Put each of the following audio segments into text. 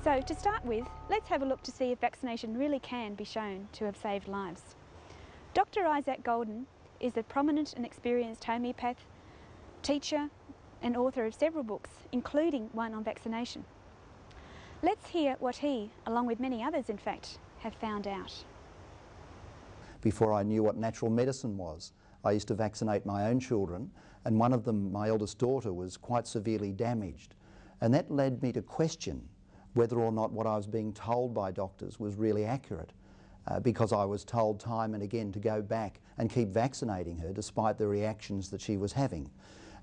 So to start with, let's have a look to see if vaccination really can be shown to have saved lives. Dr. Isaac Golden is a prominent and experienced homeopath, teacher and author of several books, including one on vaccination. Let's hear what he, along with many others in fact, have found out. Before I knew what natural medicine was, I used to vaccinate my own children, and one of them, my eldest daughter, was quite severely damaged. And that led me to question whether or not what I was being told by doctors was really accurate, because I was told time and again to go back and keep vaccinating her despite the reactions that she was having.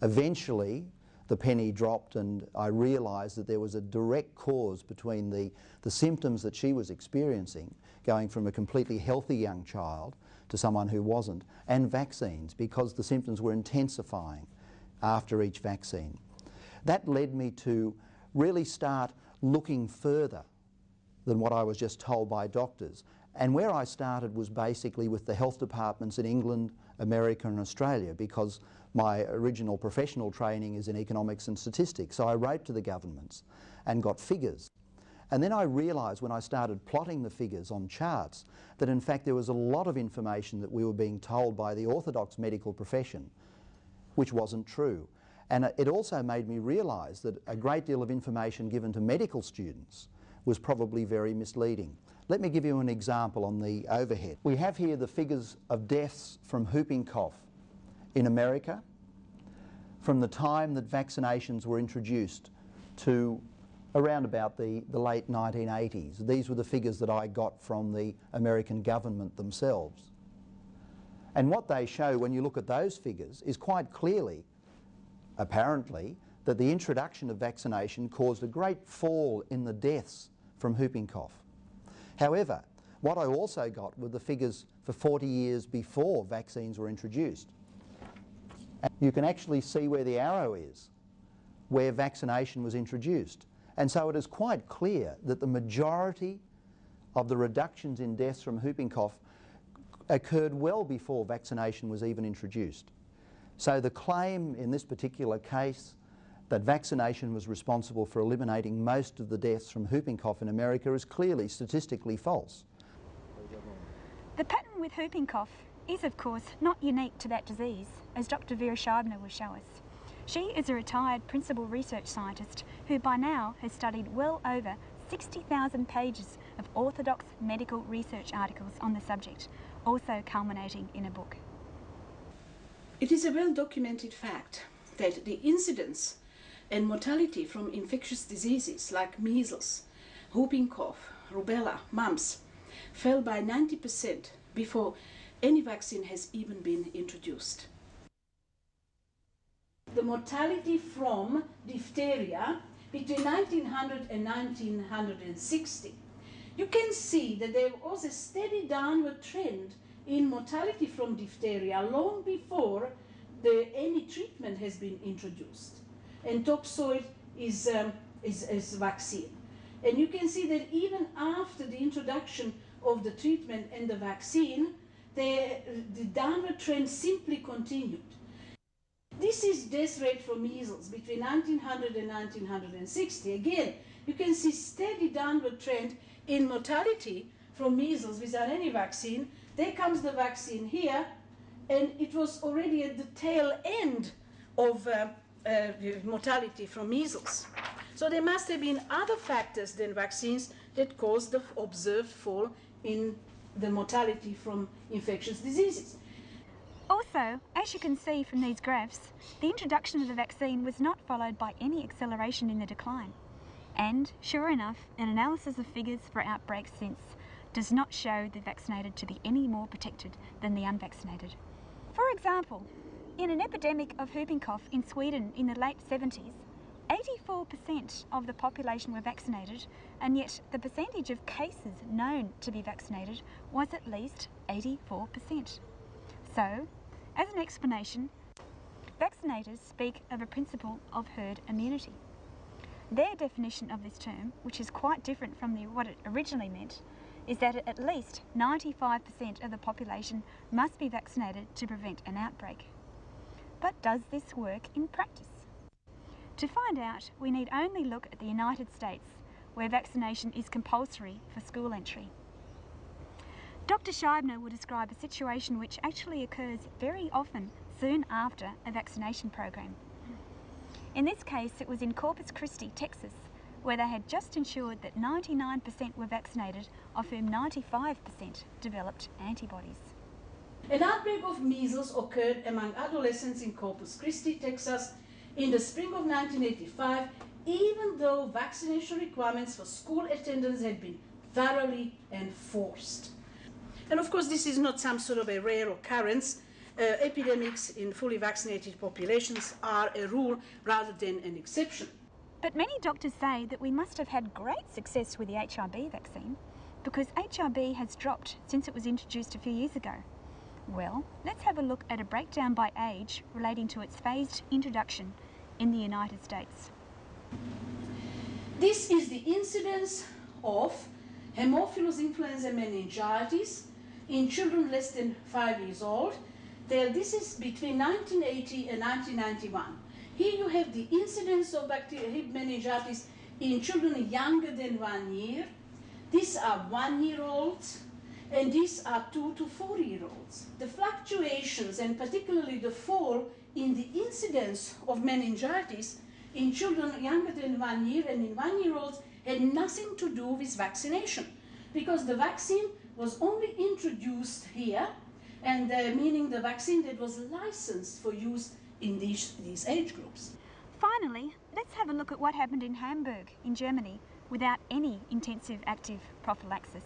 Eventually, the penny dropped and I realised that there was a direct cause between the symptoms that she was experiencing, going from a completely healthy young child to someone who wasn't, and vaccines, because the symptoms were intensifying after each vaccine. That led me to really start looking further than what I was just told by doctors. And where I started was basically with the health departments in England, America and Australia, because my original professional training is in economics and statistics. So I wrote to the governments and got figures. And then I realised when I started plotting the figures on charts that in fact there was a lot of information that we were being told by the orthodox medical profession which wasn't true. And it also made me realise that a great deal of information given to medical students was probably very misleading. Let me give you an example on the overhead. We have here the figures of deaths from whooping cough in America from the time that vaccinations were introduced to around about the late 1980s. These were the figures that I got from the American government themselves. And what they show when you look at those figures is quite clearly, apparently, that the introduction of vaccination caused a great fall in the deaths from whooping cough. However, what I also got were the figures for 40 years before vaccines were introduced. And you can actually see where the arrow is, where vaccination was introduced. And so it is quite clear that the majority of the reductions in deaths from whooping cough occurred well before vaccination was even introduced. So the claim in this particular case that vaccination was responsible for eliminating most of the deaths from whooping cough in America is clearly statistically false. The pattern with whooping cough is of course not unique to that disease, as Dr. Viera Scheibner will show us. She is a retired principal research scientist who by now has studied well over 60,000 pages of orthodox medical research articles on the subject, also culminating in a book. It is a well-documented fact that the incidence and mortality from infectious diseases like measles, whooping cough, rubella, mumps fell by 90% before any vaccine has even been introduced. The mortality from diphtheria between 1900 and 1960, you can see that there was a steady downward trend in mortality from diphtheria long before any treatment has been introduced. And topsoil is vaccine. And you can see that even after the introduction of the treatment and the vaccine, the downward trend simply continued. This is death rate for measles between 1900 and 1960. Again, you can see steady downward trend in mortality from measles without any vaccine. There comes the vaccine here, and it was already at the tail end of mortality from measles. So there must have been other factors than vaccines that caused the observed fall in the mortality from infectious diseases. Also, as you can see from these graphs, the introduction of the vaccine was not followed by any acceleration in the decline. And, sure enough, an analysis of figures for outbreaks since does not show the vaccinated to be any more protected than the unvaccinated. For example, in an epidemic of whooping cough in Sweden in the late 70s, 84% of the population were vaccinated, and yet the percentage of cases known to be vaccinated was at least 84%. So, as an explanation, vaccinators speak of a principle of herd immunity. Their definition of this term, which is quite different from what it originally meant, is that at least 95% of the population must be vaccinated to prevent an outbreak. But does this work in practice? To find out, we need only look at the United States, where vaccination is compulsory for school entry. Dr. Scheibner will describe a situation which actually occurs very often soon after a vaccination program. In this case, it was in Corpus Christi, Texas, where they had just ensured that 99% were vaccinated, of whom 95% developed antibodies. An outbreak of measles occurred among adolescents in Corpus Christi, Texas, in the spring of 1985, even though vaccination requirements for school attendance had been thoroughly enforced. And of course, this is not some sort of a rare occurrence. Epidemics in fully vaccinated populations are a rule rather than an exception. But many doctors say that we must have had great success with the HIB vaccine, because HIB has dropped since it was introduced a few years ago. Well, let's have a look at a breakdown by age relating to its phased introduction in the United States. This is the incidence of Haemophilus influenza meningitis in children less than 5 years old. This is between 1980 and 1991. Here you have the incidence of bacterial meningitis in children younger than 1 year. These are 1-year-olds, and these are 2 to 4-year-olds. The fluctuations, and particularly the fall in the incidence of meningitis in children younger than 1 year and in 1-year-olds, had nothing to do with vaccination, because the vaccine was only introduced here, and meaning the vaccine that was licensed for use in these age groups. Finally, let's have a look at what happened in Hamburg, in Germany, without any intensive active prophylaxis.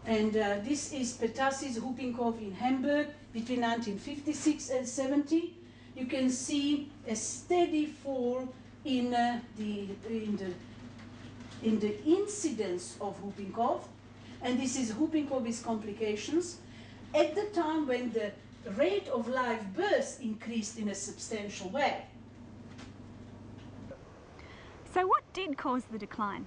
And this is pertussis whooping cough in Hamburg between 1956 and 70. You can see a steady fall in the incidence of whooping cough, and this is whooping cough with complications, at the time when the rate of live births increased in a substantial way. So what did cause the decline?